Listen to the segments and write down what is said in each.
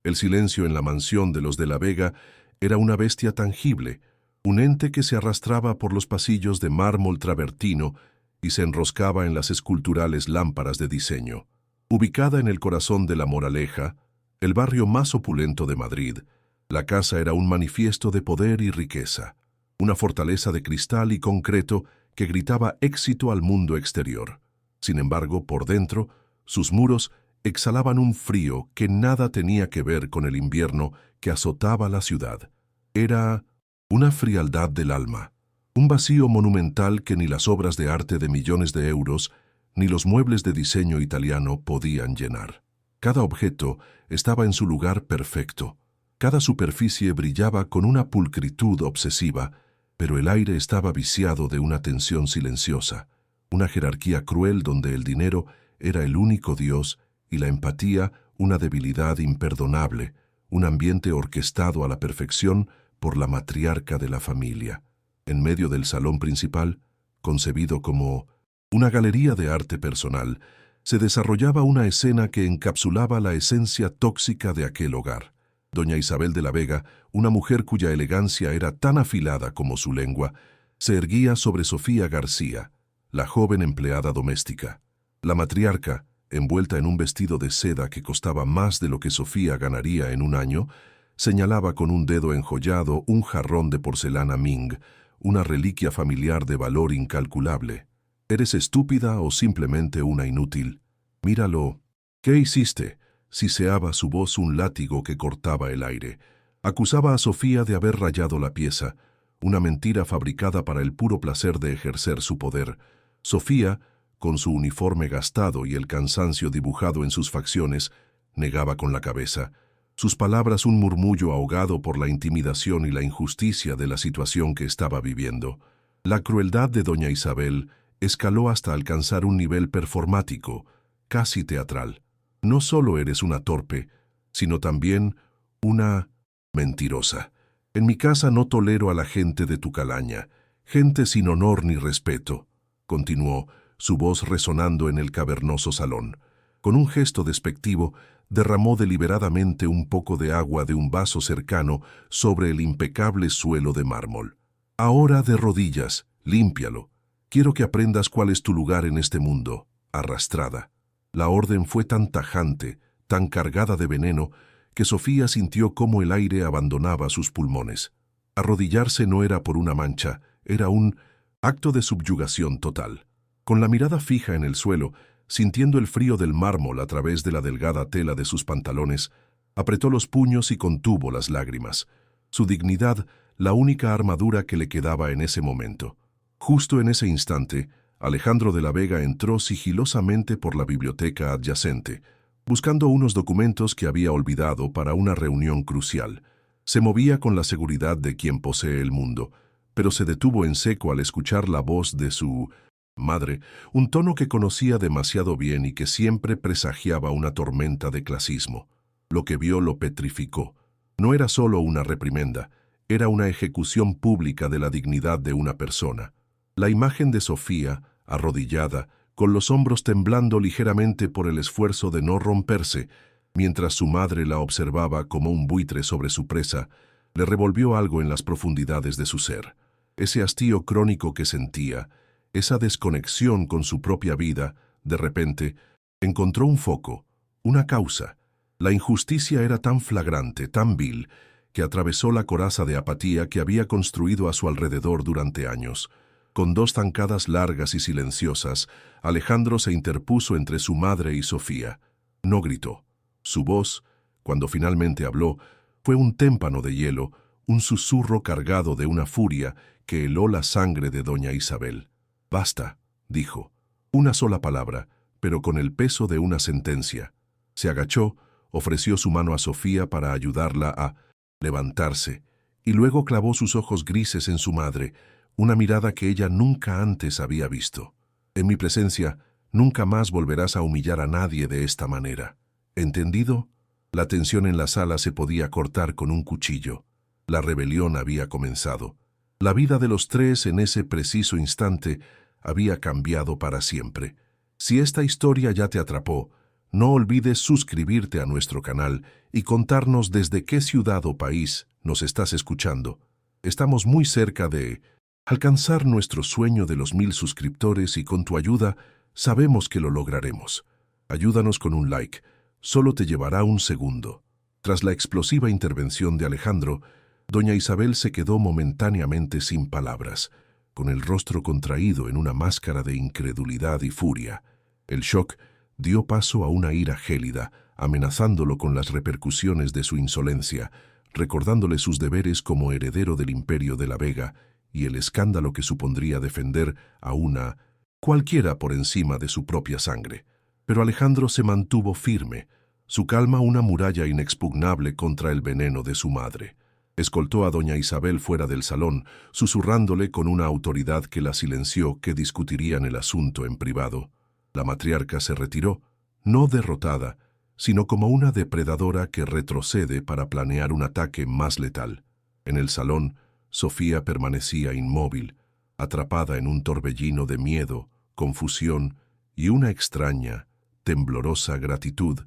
El silencio en la mansión de los de la Vega era una bestia tangible, un ente que se arrastraba por los pasillos de mármol travertino y se enroscaba en las esculturales lámparas de diseño. Ubicada en el corazón de La Moraleja, el barrio más opulento de Madrid, la casa era un manifiesto de poder y riqueza, una fortaleza de cristal y concreto que gritaba éxito al mundo exterior. Sin embargo, por dentro, sus muros exhalaban un frío que nada tenía que ver con el invierno que azotaba la ciudad. Era una frialdad del alma, un vacío monumental que ni las obras de arte de millones de euros ni los muebles de diseño italiano podían llenar. Cada objeto estaba en su lugar perfecto. Cada superficie brillaba con una pulcritud obsesiva, pero el aire estaba viciado de una tensión silenciosa, una jerarquía cruel donde el dinero era el único dios y la empatía una debilidad imperdonable, un ambiente orquestado a la perfección por la matriarca de la familia. En medio del salón principal, concebido como una galería de arte personal, se desarrollaba una escena que encapsulaba la esencia tóxica de aquel hogar. Doña Isabel de la Vega, una mujer cuya elegancia era tan afilada como su lengua, se erguía sobre Sofía García, la joven empleada doméstica. La matriarca, envuelta en un vestido de seda que costaba más de lo que Sofía ganaría en un año, señalaba con un dedo enjollado un jarrón de porcelana Ming, una reliquia familiar de valor incalculable. ¿Eres estúpida o simplemente una inútil? Míralo. ¿Qué hiciste? Siseaba su voz un látigo que cortaba el aire. Acusaba a Sofía de haber rayado la pieza, una mentira fabricada para el puro placer de ejercer su poder. Sofía, con su uniforme gastado y el cansancio dibujado en sus facciones, negaba con la cabeza. Sus palabras un murmullo ahogado por la intimidación y la injusticia de la situación que estaba viviendo. La crueldad de doña Isabel escaló hasta alcanzar un nivel performático, casi teatral. No solo eres una torpe, sino también una mentirosa. En mi casa no tolero a la gente de tu calaña, gente sin honor ni respeto, continuó, su voz resonando en el cavernoso salón. Con un gesto despectivo, derramó deliberadamente un poco de agua de un vaso cercano sobre el impecable suelo de mármol. Ahora de rodillas, límpialo. Quiero que aprendas cuál es tu lugar en este mundo, arrastrada. La orden fue tan tajante, tan cargada de veneno, que Sofía sintió cómo el aire abandonaba sus pulmones. Arrodillarse no era por una mancha, era un acto de subyugación total. Con la mirada fija en el suelo, sintiendo el frío del mármol a través de la delgada tela de sus pantalones, apretó los puños y contuvo las lágrimas. Su dignidad, la única armadura que le quedaba en ese momento. Justo en ese instante, Alejandro de la Vega entró sigilosamente por la biblioteca adyacente, buscando unos documentos que había olvidado para una reunión crucial. Se movía con la seguridad de quien posee el mundo, pero se detuvo en seco al escuchar la voz de su madre, un tono que conocía demasiado bien y que siempre presagiaba una tormenta de clasismo. Lo que vio lo petrificó. No era solo una reprimenda, era una ejecución pública de la dignidad de una persona. La imagen de Sofía, arrodillada, con los hombros temblando ligeramente por el esfuerzo de no romperse, mientras su madre la observaba como un buitre sobre su presa, le revolvió algo en las profundidades de su ser. Ese hastío crónico que sentía, esa desconexión con su propia vida, de repente, encontró un foco, una causa. La injusticia era tan flagrante, tan vil, que atravesó la coraza de apatía que había construido a su alrededor durante años. Con dos zancadas largas y silenciosas, Alejandro se interpuso entre su madre y Sofía. No gritó. Su voz, cuando finalmente habló, fue un témpano de hielo, un susurro cargado de una furia que heló la sangre de doña Isabel. «Basta», dijo. Una sola palabra, pero con el peso de una sentencia. Se agachó, ofreció su mano a Sofía para ayudarla a levantarse, y luego clavó sus ojos grises en su madre, una mirada que ella nunca antes había visto. «En mi presencia, nunca más volverás a humillar a nadie de esta manera. ¿Entendido?» La tensión en la sala se podía cortar con un cuchillo. La rebelión había comenzado. La vida de los tres en ese preciso instante había cambiado para siempre. Si esta historia ya te atrapó, No olvides suscribirte a nuestro canal y contarnos desde qué ciudad o país nos estás escuchando. Estamos muy cerca de alcanzar nuestro sueño de los 1000 suscriptores y con tu ayuda sabemos que lo lograremos. Ayúdanos con un like, solo te llevará un segundo. Tras la explosiva intervención de Alejandro, doña Isabel se quedó momentáneamente sin palabras, con el rostro contraído en una máscara de incredulidad y furia. El shock dio paso a una ira gélida, amenazándolo con las repercusiones de su insolencia, recordándole sus deberes como heredero del imperio de la Vega y el escándalo que supondría defender a una cualquiera por encima de su propia sangre. Pero Alejandro se mantuvo firme, su calma una muralla inexpugnable contra el veneno de su madre. Escoltó a doña Isabel fuera del salón, susurrándole con una autoridad que la silenció que discutirían el asunto en privado. La matriarca se retiró, no derrotada, sino como una depredadora que retrocede para planear un ataque más letal. En el salón, Sofía permanecía inmóvil, atrapada en un torbellino de miedo, confusión y una extraña, temblorosa gratitud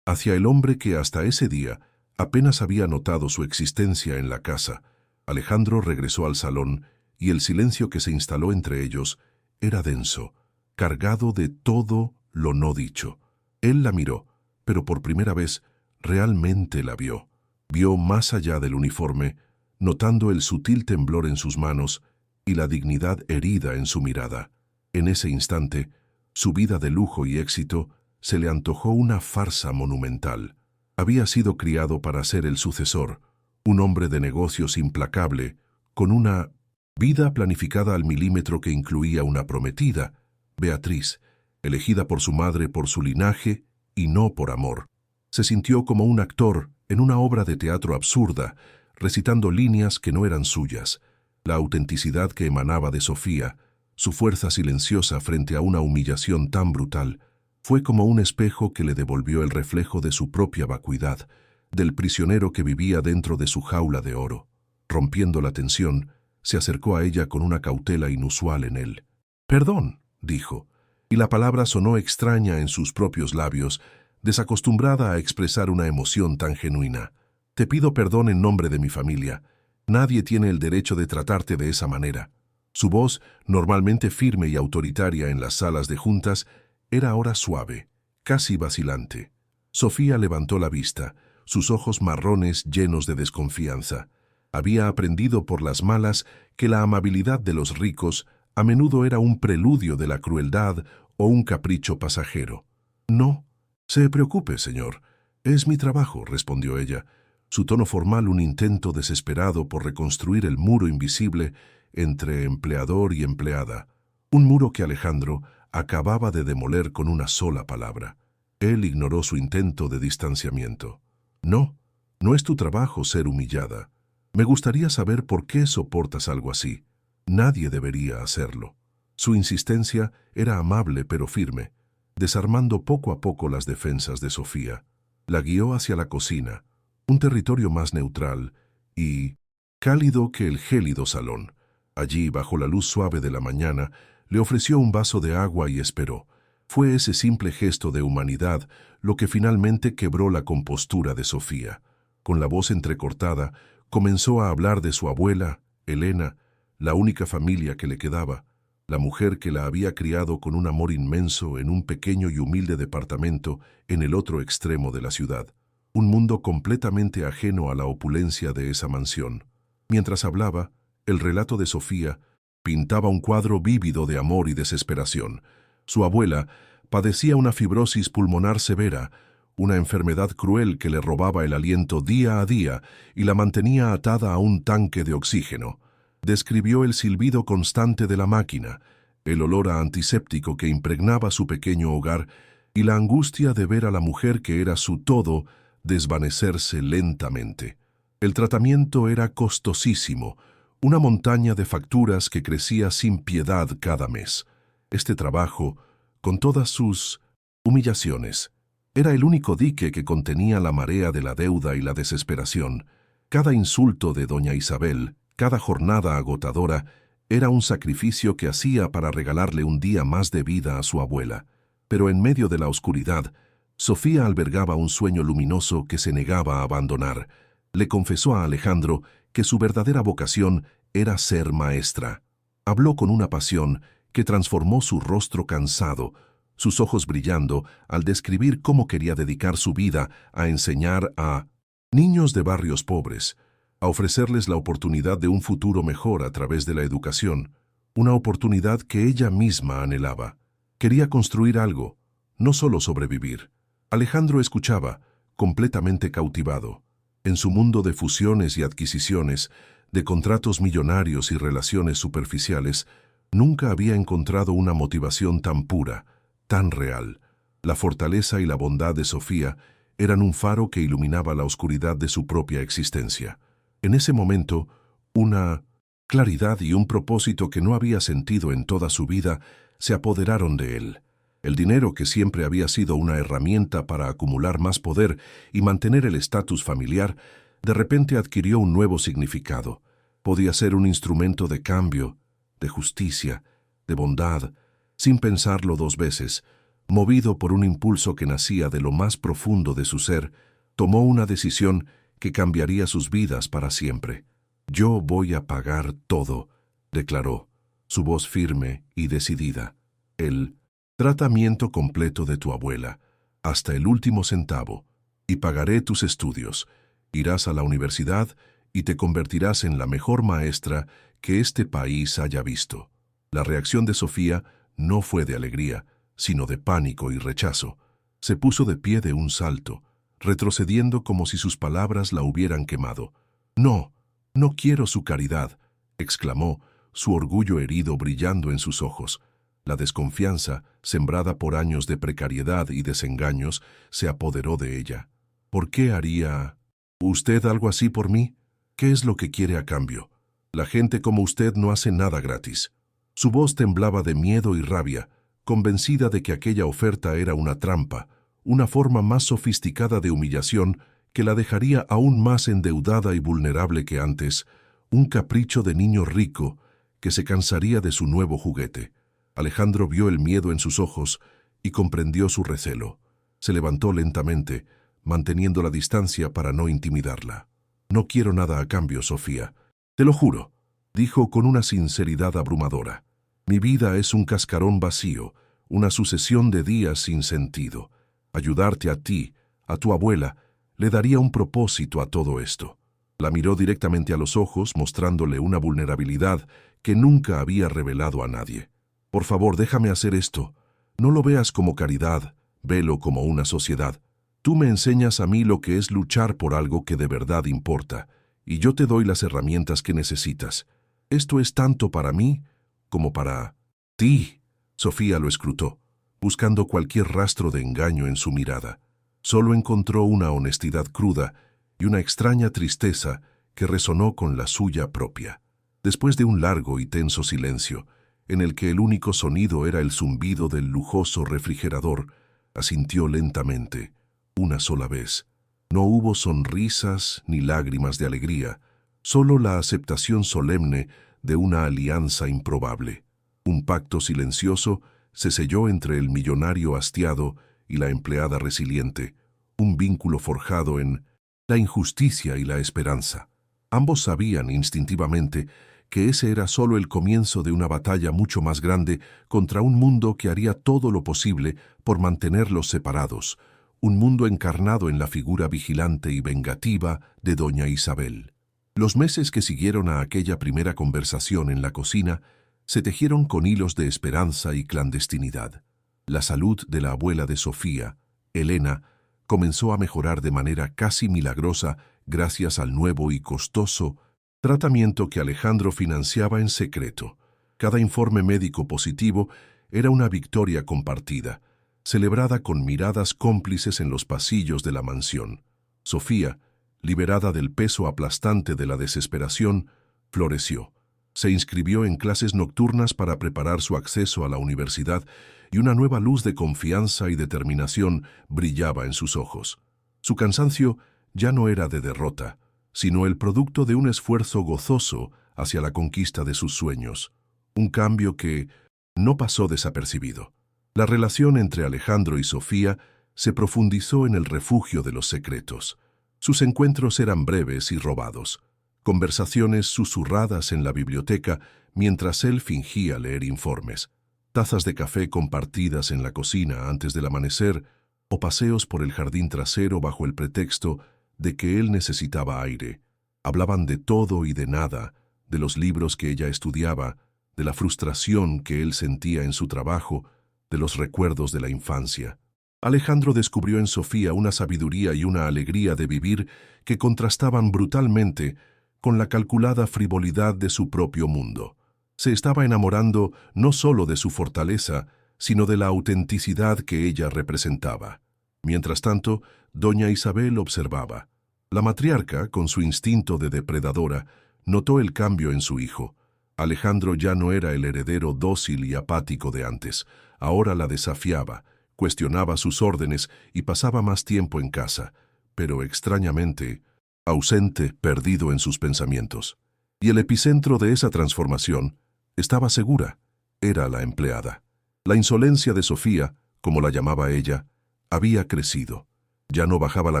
hacia el hombre que hasta ese día apenas había notado su existencia en la casa. Alejandro regresó al salón y el silencio que se instaló entre ellos era denso, cargado de todo lo no dicho. Él la miró, pero por primera vez realmente la vio. Vio más allá del uniforme, notando el sutil temblor en sus manos y la dignidad herida en su mirada. En ese instante, su vida de lujo y éxito se le antojó una farsa monumental. Había sido criado para ser el sucesor, un hombre de negocios implacable, con una vida planificada al milímetro que incluía una prometida, Beatriz, elegida por su madre por su linaje y no por amor. Se sintió como un actor en una obra de teatro absurda, recitando líneas que no eran suyas. La autenticidad que emanaba de Sofía, su fuerza silenciosa frente a una humillación tan brutal, fue como un espejo que le devolvió el reflejo de su propia vacuidad, del prisionero que vivía dentro de su jaula de oro. Rompiendo la tensión, se acercó a ella con una cautela inusual en él. «Perdón», dijo, y la palabra sonó extraña en sus propios labios, desacostumbrada a expresar una emoción tan genuina. «Te pido perdón en nombre de mi familia. Nadie tiene el derecho de tratarte de esa manera». Su voz, normalmente firme y autoritaria en las salas de juntas, era ahora suave, casi vacilante. Sofía levantó la vista, sus ojos marrones llenos de desconfianza. Había aprendido por las malas que la amabilidad de los ricos a menudo era un preludio de la crueldad o un capricho pasajero. «No, se preocupe, señor. Es mi trabajo», respondió ella, su tono formal un intento desesperado por reconstruir el muro invisible entre empleador y empleada, un muro que Alejandro acababa de demoler con una sola palabra. Él ignoró su intento de distanciamiento. «No, no es tu trabajo ser humillada. Me gustaría saber por qué soportas algo así. Nadie debería hacerlo». Su insistencia era amable pero firme, desarmando poco a poco las defensas de Sofía. La guió hacia la cocina, un territorio más neutral y cálido que el gélido salón. Allí, bajo la luz suave de la mañana, le ofreció un vaso de agua y esperó. Fue ese simple gesto de humanidad lo que finalmente quebró la compostura de Sofía. Con la voz entrecortada, comenzó a hablar de su abuela, Elena, la única familia que le quedaba, la mujer que la había criado con un amor inmenso en un pequeño y humilde departamento en el otro extremo de la ciudad, un mundo completamente ajeno a la opulencia de esa mansión. Mientras hablaba, el relato de Sofía pintaba un cuadro vívido de amor y desesperación. Su abuela padecía una fibrosis pulmonar severa, una enfermedad cruel que le robaba el aliento día a día y la mantenía atada a un tanque de oxígeno. Describió el silbido constante de la máquina, el olor a antiséptico que impregnaba su pequeño hogar y la angustia de ver a la mujer que era su todo desvanecerse lentamente. El tratamiento era costosísimo, una montaña de facturas que crecía sin piedad cada mes. Este trabajo, con todas sus humillaciones, era el único dique que contenía la marea de la deuda y la desesperación. Cada insulto de doña Isabel, cada jornada agotadora, era un sacrificio que hacía para regalarle un día más de vida a su abuela. Pero en medio de la oscuridad, Sofía albergaba un sueño luminoso que se negaba a abandonar. Le confesó a Alejandro que su verdadera vocación era ser maestra. Habló con una pasión que transformó su rostro cansado, sus ojos brillando al describir cómo quería dedicar su vida a enseñar a niños de barrios pobres, a ofrecerles la oportunidad de un futuro mejor a través de la educación, una oportunidad que ella misma anhelaba. Quería construir algo, no solo sobrevivir. Alejandro escuchaba, completamente cautivado. En su mundo de fusiones y adquisiciones, de contratos millonarios y relaciones superficiales, nunca había encontrado una motivación tan pura, tan real. La fortaleza y la bondad de Sofía eran un faro que iluminaba la oscuridad de su propia existencia. En ese momento, una claridad y un propósito que no había sentido en toda su vida se apoderaron de él. El dinero, que siempre había sido una herramienta para acumular más poder y mantener el estatus familiar, de repente adquirió un nuevo significado. Podía ser un instrumento de cambio, de justicia, de bondad. Sin pensarlo dos veces, movido por un impulso que nacía de lo más profundo de su ser, tomó una decisión que cambiaría sus vidas para siempre. «Yo voy a pagar todo», declaró, su voz firme y decidida. «El tratamiento completo de tu abuela, hasta el último centavo, y pagaré tus estudios. Irás a la universidad y te convertirás en la mejor maestra que este país haya visto». La reacción de Sofía no fue de alegría, sino de pánico y rechazo. Se puso de pie de un salto, retrocediendo como si sus palabras la hubieran quemado. «No, no quiero su caridad», exclamó, su orgullo herido brillando en sus ojos. La desconfianza, sembrada por años de precariedad y desengaños, se apoderó de ella. «¿Por qué haría usted algo así por mí? ¿Qué es lo que quiere a cambio? La gente como usted no hace nada gratis». Su voz temblaba de miedo y rabia, convencida de que aquella oferta era una trampa, una forma más sofisticada de humillación que la dejaría aún más endeudada y vulnerable que antes, un capricho de niño rico que se cansaría de su nuevo juguete. Alejandro vio el miedo en sus ojos y comprendió su recelo. Se levantó lentamente, manteniendo la distancia para no intimidarla. «No quiero nada a cambio, Sofía. Te lo juro», dijo con una sinceridad abrumadora. «Mi vida es un cascarón vacío, una sucesión de días sin sentido. Ayudarte a ti, a tu abuela, le daría un propósito a todo esto». La miró directamente a los ojos, mostrándole una vulnerabilidad que nunca había revelado a nadie. «Por favor, déjame hacer esto. No lo veas como caridad, velo como una sociedad. Tú me enseñas a mí lo que es luchar por algo que de verdad importa, y yo te doy las herramientas que necesitas. Esto es tanto para mí como para ti». Sofía lo escrutó, buscando cualquier rastro de engaño en su mirada. Solo encontró una honestidad cruda y una extraña tristeza que resonó con la suya propia. Después de un largo y tenso silencio, en el que el único sonido era el zumbido del lujoso refrigerador, asintió lentamente, una sola vez. No hubo sonrisas ni lágrimas de alegría, solo la aceptación solemne de una alianza improbable. Un pacto silencioso se selló entre el millonario hastiado y la empleada resiliente, un vínculo forjado en la injusticia y la esperanza. Ambos sabían instintivamente que ese era solo el comienzo de una batalla mucho más grande contra un mundo que haría todo lo posible por mantenerlos separados, un mundo encarnado en la figura vigilante y vengativa de doña Isabel. Los meses que siguieron a aquella primera conversación en la cocina se tejieron con hilos de esperanza y clandestinidad. La salud de la abuela de Sofía, Elena, comenzó a mejorar de manera casi milagrosa gracias al nuevo y costoso tratamiento que Alejandro financiaba en secreto. Cada informe médico positivo era una victoria compartida, celebrada con miradas cómplices en los pasillos de la mansión. Sofía, liberada del peso aplastante de la desesperación, floreció. Se inscribió en clases nocturnas para preparar su acceso a la universidad y una nueva luz de confianza y determinación brillaba en sus ojos. Su cansancio ya no era de derrota, sino el producto de un esfuerzo gozoso hacia la conquista de sus sueños, un cambio que no pasó desapercibido. La relación entre Alejandro y Sofía se profundizó en el refugio de los secretos. Sus encuentros eran breves y robados, conversaciones susurradas en la biblioteca mientras él fingía leer informes, tazas de café compartidas en la cocina antes del amanecer o paseos por el jardín trasero bajo el pretexto de que él necesitaba aire. Hablaban de todo y de nada, de los libros que ella estudiaba, de la frustración que él sentía en su trabajo, de los recuerdos de la infancia. Alejandro descubrió en Sofía una sabiduría y una alegría de vivir que contrastaban brutalmente con la calculada frivolidad de su propio mundo. Se estaba enamorando no solo de su fortaleza, sino de la autenticidad que ella representaba. Mientras tanto, doña Isabel observaba. La matriarca, con su instinto de depredadora, notó el cambio en su hijo. Alejandro ya no era el heredero dócil y apático de antes. Ahora la desafiaba, cuestionaba sus órdenes y pasaba más tiempo en casa, pero extrañamente, ausente, perdido en sus pensamientos. Y el epicentro de esa transformación, estaba segura, era la empleada. La insolencia de Sofía, como la llamaba ella, había crecido. Ya no bajaba la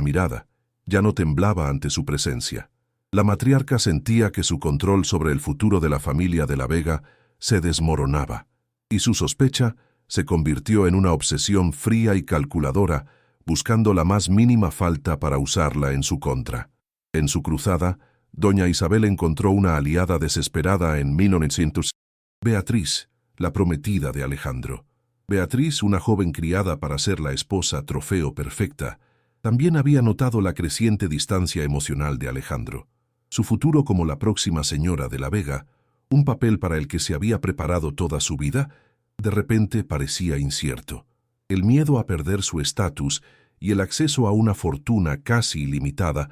mirada, ya no temblaba ante su presencia. La matriarca sentía que su control sobre el futuro de la familia de la Vega se desmoronaba, y su sospecha se convirtió en una obsesión fría y calculadora, buscando la más mínima falta para usarla en su contra. En su cruzada, doña Isabel encontró una aliada desesperada en 1900. Beatriz, la prometida de Alejandro. Beatriz, una joven criada para ser la esposa trofeo perfecta, también había notado la creciente distancia emocional de Alejandro. Su futuro como la próxima señora de la Vega, un papel para el que se había preparado toda su vida, de repente parecía incierto. El miedo a perder su estatus y el acceso a una fortuna casi ilimitada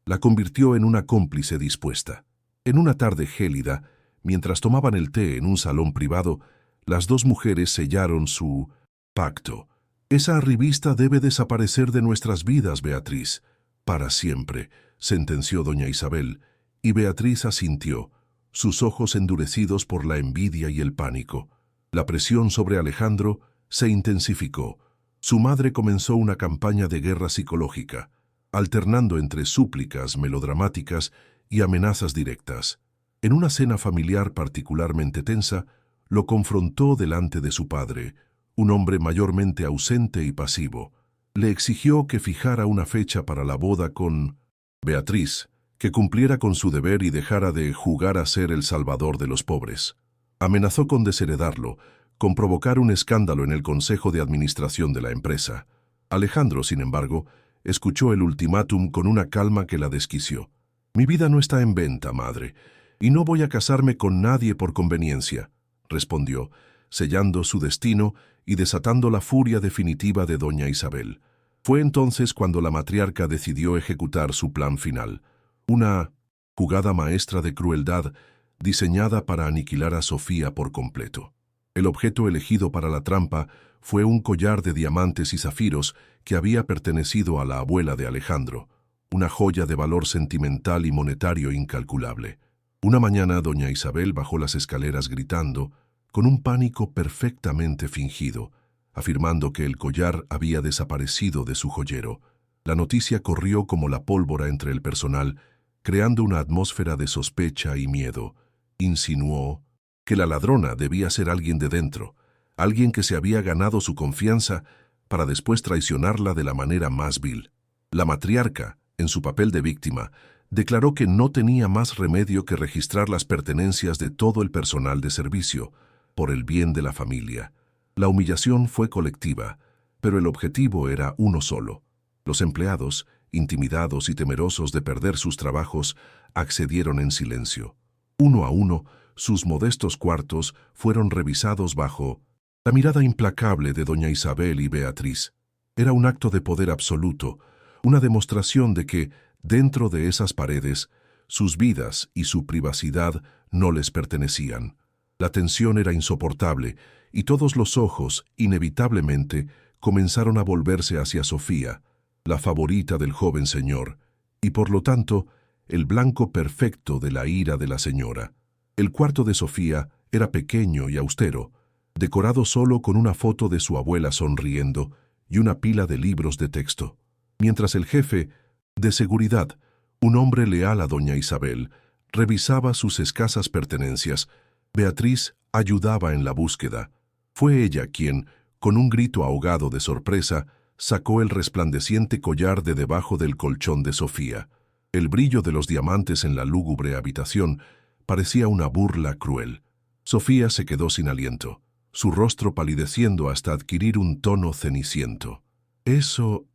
la convirtió en una cómplice dispuesta. En una tarde gélida, mientras tomaban el té en un salón privado, las dos mujeres sellaron su pacto. «Esa revista debe desaparecer de nuestras vidas, Beatriz. Para siempre», sentenció doña Isabel, y Beatriz asintió, sus ojos endurecidos por la envidia y el pánico. La presión sobre Alejandro se intensificó. Su madre comenzó una campaña de guerra psicológica, alternando entre súplicas melodramáticas y amenazas directas. En una cena familiar particularmente tensa, lo confrontó delante de su padre, un hombre mayormente ausente y pasivo. Le exigió que fijara una fecha para la boda con Beatriz, que cumpliera con su deber y dejara de jugar a ser el salvador de los pobres. Amenazó con desheredarlo, con provocar un escándalo en el consejo de administración de la empresa. Alejandro, sin embargo, escuchó el ultimátum con una calma que la desquició. «Mi vida no está en venta, madre, y no voy a casarme con nadie por conveniencia», respondió, sellando su destino y desatando la furia definitiva de doña Isabel. Fue entonces cuando la matriarca decidió ejecutar su plan final, una jugada maestra de crueldad diseñada para aniquilar a Sofía por completo. El objeto elegido para la trampa fue un collar de diamantes y zafiros que había pertenecido a la abuela de Alejandro, una joya de valor sentimental y monetario incalculable. Una mañana doña Isabel bajó las escaleras gritando, con un pánico perfectamente fingido, afirmando que el collar había desaparecido de su joyero. La noticia corrió como la pólvora entre el personal, creando una atmósfera de sospecha y miedo. Insinuó que la ladrona debía ser alguien de dentro, alguien que se había ganado su confianza para después traicionarla de la manera más vil. La matriarca, en su papel de víctima, declaró que no tenía más remedio que registrar las pertenencias de todo el personal de servicio, por el bien de la familia. La humillación fue colectiva, pero el objetivo era uno solo. Los empleados, intimidados y temerosos de perder sus trabajos, accedieron en silencio. Uno a uno, sus modestos cuartos fueron revisados bajo la mirada implacable de doña Isabel y Beatriz. Era un acto de poder absoluto, una demostración de que, dentro de esas paredes, sus vidas y su privacidad no les pertenecían. La tensión era insoportable y todos los ojos, inevitablemente, comenzaron a volverse hacia Sofía, la favorita del joven señor, y por lo tanto, el blanco perfecto de la ira de la señora. El cuarto de Sofía era pequeño y austero, decorado solo con una foto de su abuela sonriendo y una pila de libros de texto. Mientras el jefe de seguridad, un hombre leal a doña Isabel, revisaba sus escasas pertenencias, Beatriz ayudaba en la búsqueda. Fue ella quien, con un grito ahogado de sorpresa, sacó el resplandeciente collar de debajo del colchón de Sofía. El brillo de los diamantes en la lúgubre habitación parecía una burla cruel. Sofía se quedó sin aliento, su rostro palideciendo hasta adquirir un tono ceniciento. Eso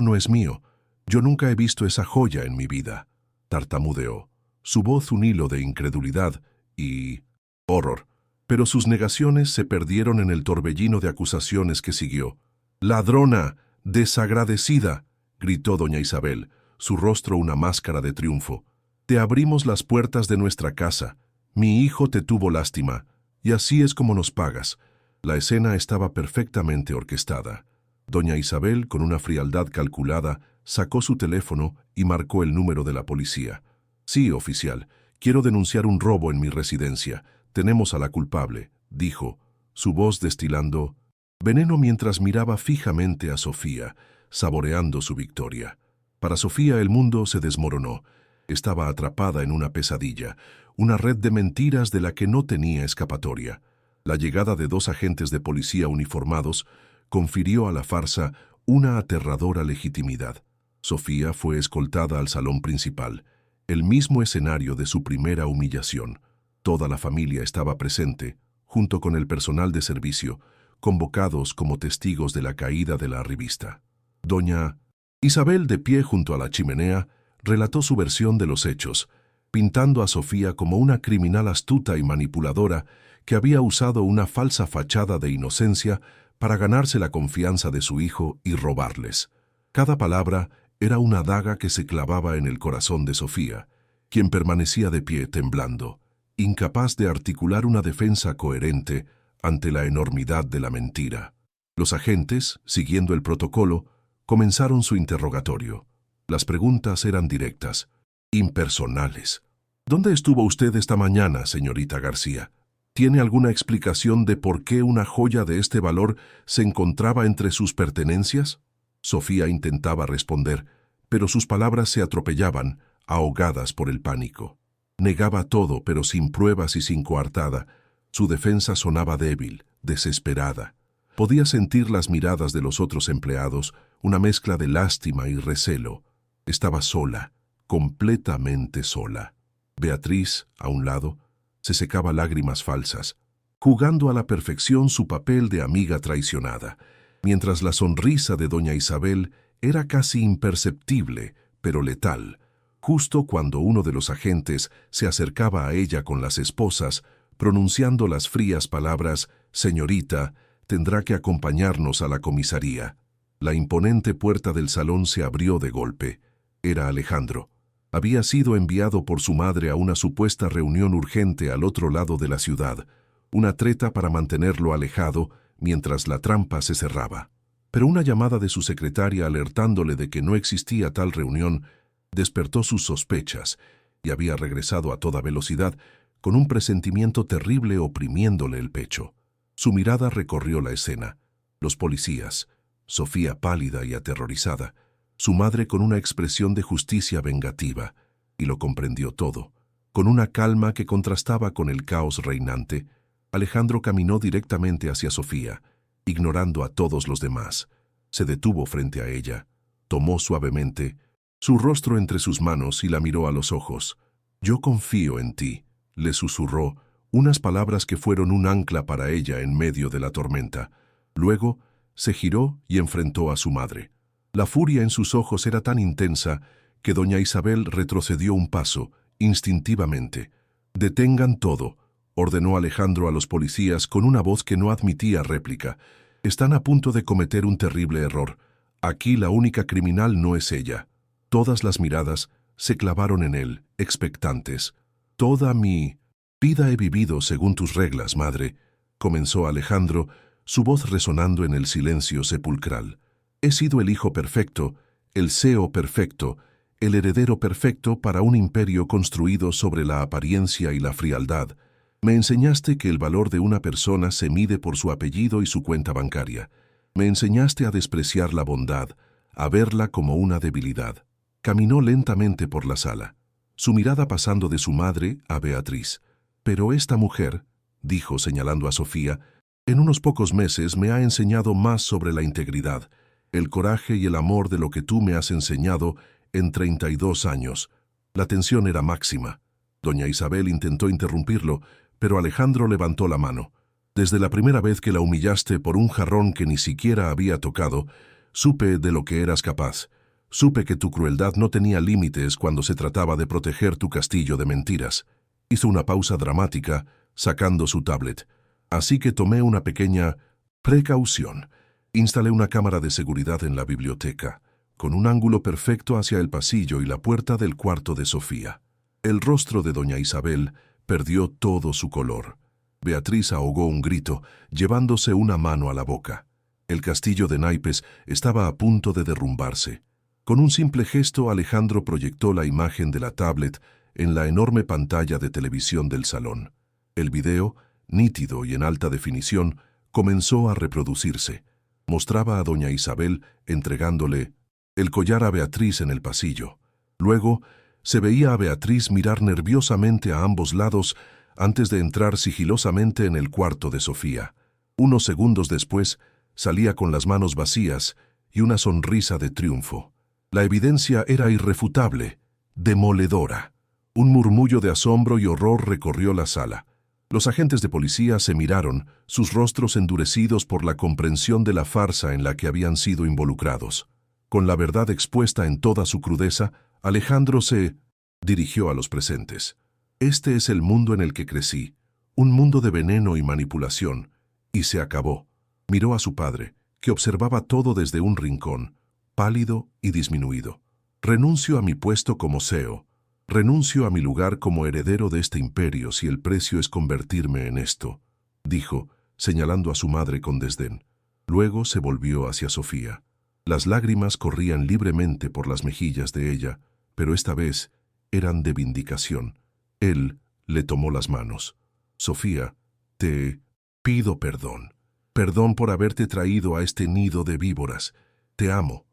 no es mío. Yo nunca he visto esa joya en mi vida», tartamudeó, su voz un hilo de incredulidad y horror. Pero sus negaciones se perdieron en el torbellino de acusaciones que siguió. «¡Ladrona! ¡Desagradecida!», gritó doña Isabel, su rostro una máscara de triunfo. «Te abrimos las puertas de nuestra casa. Mi hijo te tuvo lástima, y así es como nos pagas». La escena estaba perfectamente orquestada. Doña Isabel, con una frialdad calculada, sacó su teléfono y marcó el número de la policía. «Sí, oficial, quiero denunciar un robo en mi residencia. Tenemos a la culpable», dijo, su voz destilando veneno mientras miraba fijamente a Sofía, saboreando su victoria. Para Sofía el mundo se desmoronó. Estaba atrapada en una pesadilla, una red de mentiras de la que no tenía escapatoria. La llegada de 2 agentes de policía uniformados confirió a la farsa una aterradora legitimidad. Sofía fue escoltada al salón principal, el mismo escenario de su primera humillación. Toda la familia estaba presente, junto con el personal de servicio, convocados como testigos de la caída de la revista. Doña Isabel, de pie junto a la chimenea, relató su versión de los hechos, pintando a Sofía como una criminal astuta y manipuladora que había usado una falsa fachada de inocencia para ganarse la confianza de su hijo y robarles. Cada palabra era una daga que se clavaba en el corazón de Sofía, quien permanecía de pie temblando, incapaz de articular una defensa coherente ante la enormidad de la mentira. Los agentes, siguiendo el protocolo, comenzaron su interrogatorio. Las preguntas eran directas, impersonales. «¿Dónde estuvo usted esta mañana, señorita García? ¿Tiene alguna explicación de por qué una joya de este valor se encontraba entre sus pertenencias?» Sofía intentaba responder, pero sus palabras se atropellaban, ahogadas por el pánico. Negaba todo, pero sin pruebas y sin coartada. Su defensa sonaba débil, desesperada. Podía sentir las miradas de los otros empleados, una mezcla de lástima y recelo. Estaba sola, completamente sola. Beatriz, a un lado, se secaba lágrimas falsas, jugando a la perfección su papel de amiga traicionada, mientras la sonrisa de doña Isabel era casi imperceptible, pero letal. Justo cuando uno de los agentes se acercaba a ella con las esposas, pronunciando las frías palabras, «Señorita, tendrá que acompañarnos a la comisaría». La imponente puerta del salón se abrió de golpe. Era Alejandro. Había sido enviado por su madre a una supuesta reunión urgente al otro lado de la ciudad, una treta para mantenerlo alejado mientras la trampa se cerraba. Pero una llamada de su secretaria alertándole de que no existía tal reunión despertó sus sospechas y había regresado a toda velocidad con un presentimiento terrible oprimiéndole el pecho. Su mirada recorrió la escena, los policías, Sofía pálida y aterrorizada, su madre con una expresión de justicia vengativa, y lo comprendió todo. Con una calma que contrastaba con el caos reinante, Alejandro caminó directamente hacia Sofía, ignorando a todos los demás. Se detuvo frente a ella, tomó suavemente su rostro entre sus manos y la miró a los ojos. «Yo confío en ti», le susurró, unas palabras que fueron un ancla para ella en medio de la tormenta. Luego se giró y enfrentó a su madre. La furia en sus ojos era tan intensa que doña Isabel retrocedió un paso, instintivamente. «Detengan todo», ordenó Alejandro a los policías con una voz que no admitía réplica. «Están a punto de cometer un terrible error. Aquí la única criminal no es ella». Todas las miradas se clavaron en él, expectantes. «Toda mi vida he vivido según tus reglas, madre», comenzó Alejandro, su voz resonando en el silencio sepulcral. «He sido el hijo perfecto, el CEO perfecto, el heredero perfecto para un imperio construido sobre la apariencia y la frialdad. Me enseñaste que el valor de una persona se mide por su apellido y su cuenta bancaria. Me enseñaste a despreciar la bondad, a verla como una debilidad. Caminó lentamente por la sala, su mirada pasando de su madre a Beatriz. Pero esta mujer, dijo señalando a Sofía, en unos pocos meses me ha enseñado más sobre la integridad, el coraje y el amor de lo que tú me has enseñado en 32 años. La tensión era máxima. Doña Isabel intentó interrumpirlo, pero Alejandro levantó la mano. Desde la primera vez que la humillaste por un jarrón que ni siquiera había tocado, supe de lo que eras capaz. Supe que tu crueldad no tenía límites cuando se trataba de proteger tu castillo de mentiras. Hizo una pausa dramática, sacando su tablet. Así que tomé una pequeña precaución. Instalé una cámara de seguridad en la biblioteca, con un ángulo perfecto hacia el pasillo y la puerta del cuarto de Sofía. El rostro de doña Isabel perdió todo su color. Beatriz ahogó un grito, llevándose una mano a la boca. El castillo de naipes estaba a punto de derrumbarse. Con un simple gesto, Alejandro proyectó la imagen de la tablet en la enorme pantalla de televisión del salón. El video, nítido y en alta definición, comenzó a reproducirse. Mostraba a doña Isabel entregándole el collar a Beatriz en el pasillo. Luego, se veía a Beatriz mirar nerviosamente a ambos lados antes de entrar sigilosamente en el cuarto de Sofía. Unos segundos después, salía con las manos vacías y una sonrisa de triunfo. La evidencia era irrefutable, demoledora. Un murmullo de asombro y horror recorrió la sala. Los agentes de policía se miraron, sus rostros endurecidos por la comprensión de la farsa en la que habían sido involucrados. Con la verdad expuesta en toda su crudeza, Alejandro se dirigió a los presentes. Este es el mundo en el que crecí, un mundo de veneno y manipulación, y se acabó. Miró a su padre, que observaba todo desde un rincón, pálido y disminuido. Renuncio a mi puesto como CEO. Renuncio a mi lugar como heredero de este imperio si el precio es convertirme en esto, dijo, señalando a su madre con desdén. Luego se volvió hacia Sofía. Las lágrimas corrían libremente por las mejillas de ella, pero esta vez eran de vindicación. Él le tomó las manos. Sofía, te pido perdón. Perdón por haberte traído a este nido de víboras. Te amo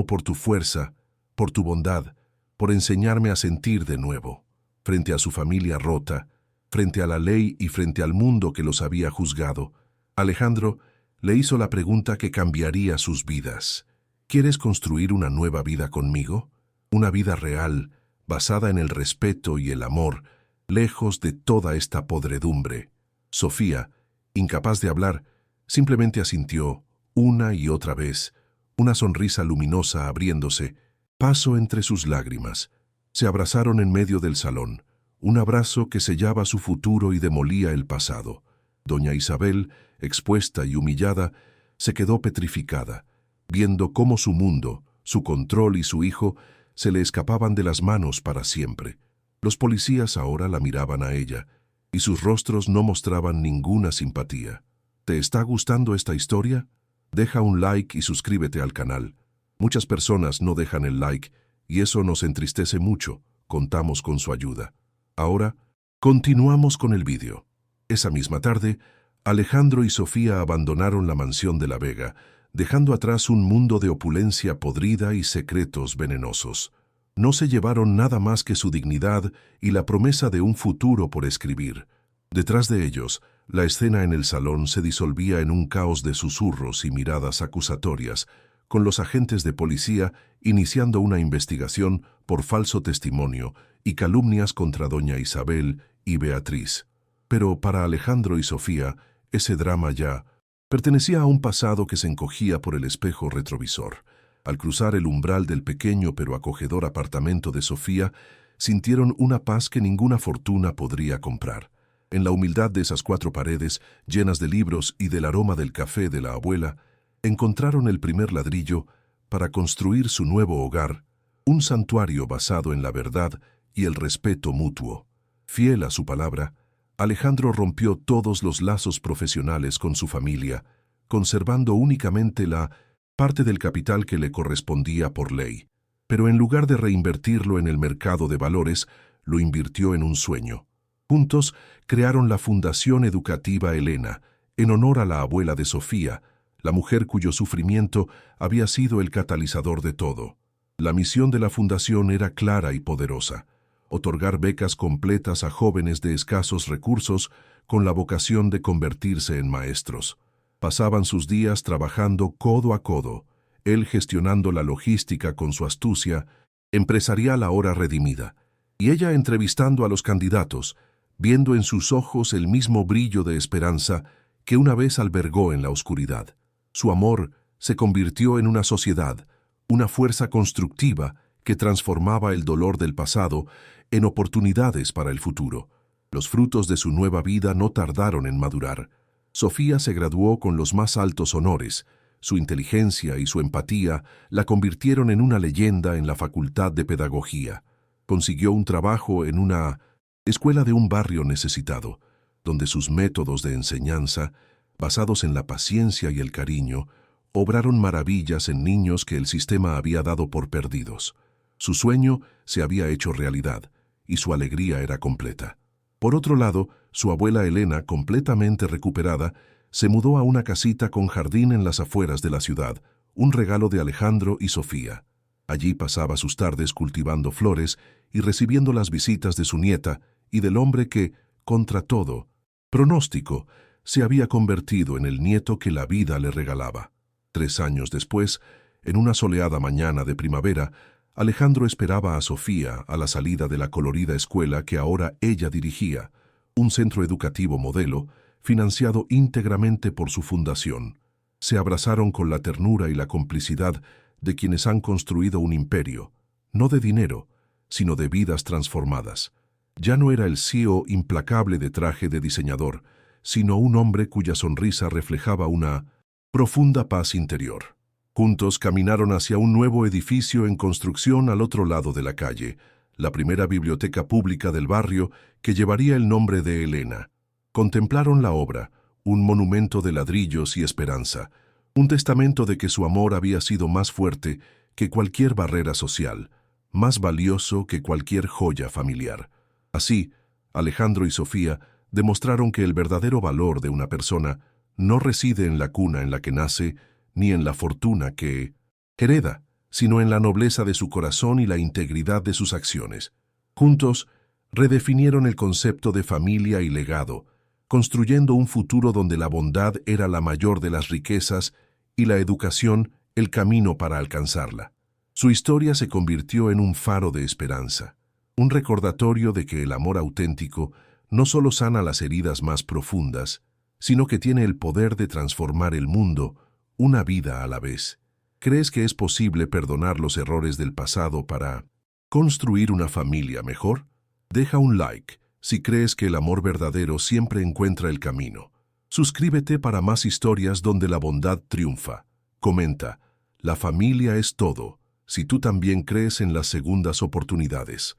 por tu fuerza, por tu bondad, por enseñarme a sentir de nuevo, frente a su familia rota, frente a la ley y frente al mundo que los había juzgado. Alejandro le hizo la pregunta que cambiaría sus vidas. ¿Quieres construir una nueva vida conmigo? Una vida real, basada en el respeto y el amor, lejos de toda esta podredumbre. Sofía, incapaz de hablar, simplemente asintió, una y otra vez, una sonrisa luminosa abriéndose, paso entre sus lágrimas. Se abrazaron en medio del salón, un abrazo que sellaba su futuro y demolía el pasado. Doña Isabel, expuesta y humillada, se quedó petrificada, viendo cómo su mundo, su control y su hijo se le escapaban de las manos para siempre. Los policías ahora la miraban a ella, y sus rostros no mostraban ninguna simpatía. ¿Te está gustando esta historia? Deja un like y suscríbete al canal. Muchas personas no dejan el like, y eso nos entristece mucho. Contamos con su ayuda. Ahora, continuamos con el vídeo. Esa misma tarde, Alejandro y Sofía abandonaron la mansión de la Vega, dejando atrás un mundo de opulencia podrida y secretos venenosos. No se llevaron nada más que su dignidad y la promesa de un futuro por escribir. Detrás de ellos, la escena en el salón se disolvía en un caos de susurros y miradas acusatorias, con los agentes de policía iniciando una investigación por falso testimonio y calumnias contra doña Isabel y Beatriz. Pero para Alejandro y Sofía, ese drama ya pertenecía a un pasado que se encogía por el espejo retrovisor. Al cruzar el umbral del pequeño pero acogedor apartamento de Sofía, sintieron una paz que ninguna fortuna podría comprar. En la humildad de esas 4 paredes, llenas de libros y del aroma del café de la abuela, encontraron el primer ladrillo para construir su nuevo hogar, un santuario basado en la verdad y el respeto mutuo. Fiel a su palabra, Alejandro rompió todos los lazos profesionales con su familia, conservando únicamente la parte del capital que le correspondía por ley. Pero en lugar de reinvertirlo en el mercado de valores, lo invirtió en un sueño. Juntos crearon la Fundación Educativa Elena, en honor a la abuela de Sofía, la mujer cuyo sufrimiento había sido el catalizador de todo. La misión de la fundación era clara y poderosa: otorgar becas completas a jóvenes de escasos recursos con la vocación de convertirse en maestros. Pasaban sus días trabajando codo a codo, él gestionando la logística con su astucia empresarial ahora redimida, y ella entrevistando a los candidatos, viendo en sus ojos el mismo brillo de esperanza que una vez albergó en la oscuridad. Su amor se convirtió en una sociedad, una fuerza constructiva que transformaba el dolor del pasado en oportunidades para el futuro. Los frutos de su nueva vida no tardaron en madurar. Sofía se graduó con los más altos honores. Su inteligencia y su empatía la convirtieron en una leyenda en la Facultad de Pedagogía. Consiguió un trabajo en una escuela de un barrio necesitado, donde sus métodos de enseñanza, basados en la paciencia y el cariño, obraron maravillas en niños que el sistema había dado por perdidos. Su sueño se había hecho realidad, y su alegría era completa. Por otro lado, su abuela Elena, completamente recuperada, se mudó a una casita con jardín en las afueras de la ciudad, un regalo de Alejandro y Sofía. Allí pasaba sus tardes cultivando flores y recibiendo las visitas de su nieta y del hombre que, contra todo pronóstico, se había convertido en el nieto que la vida le regalaba. 3 años después, en una soleada mañana de primavera, Alejandro esperaba a Sofía a la salida de la colorida escuela que ahora ella dirigía, un centro educativo modelo, financiado íntegramente por su fundación. Se abrazaron con la ternura y la complicidad de quienes han construido un imperio, no de dinero, sino de vidas transformadas. Ya no era el CEO implacable de traje de diseñador, sino un hombre cuya sonrisa reflejaba una profunda paz interior. Juntos caminaron hacia un nuevo edificio en construcción al otro lado de la calle, la primera biblioteca pública del barrio que llevaría el nombre de Elena. Contemplaron la obra, un monumento de ladrillos y esperanza, un testamento de que su amor había sido más fuerte que cualquier barrera social, más valioso que cualquier joya familiar. Así, Alejandro y Sofía demostraron que el verdadero valor de una persona no reside en la cuna en la que nace, ni en la fortuna que hereda, sino en la nobleza de su corazón y la integridad de sus acciones. Juntos, redefinieron el concepto de familia y legado, construyendo un futuro donde la bondad era la mayor de las riquezas y la educación el camino para alcanzarla. Su historia se convirtió en un faro de esperanza, un recordatorio de que el amor auténtico no solo sana las heridas más profundas, sino que tiene el poder de transformar el mundo, una vida a la vez. ¿Crees que es posible perdonar los errores del pasado para construir una familia mejor? Deja un like si crees que el amor verdadero siempre encuentra el camino. Suscríbete para más historias donde la bondad triunfa. Comenta: la familia es todo, si tú también crees en las segundas oportunidades.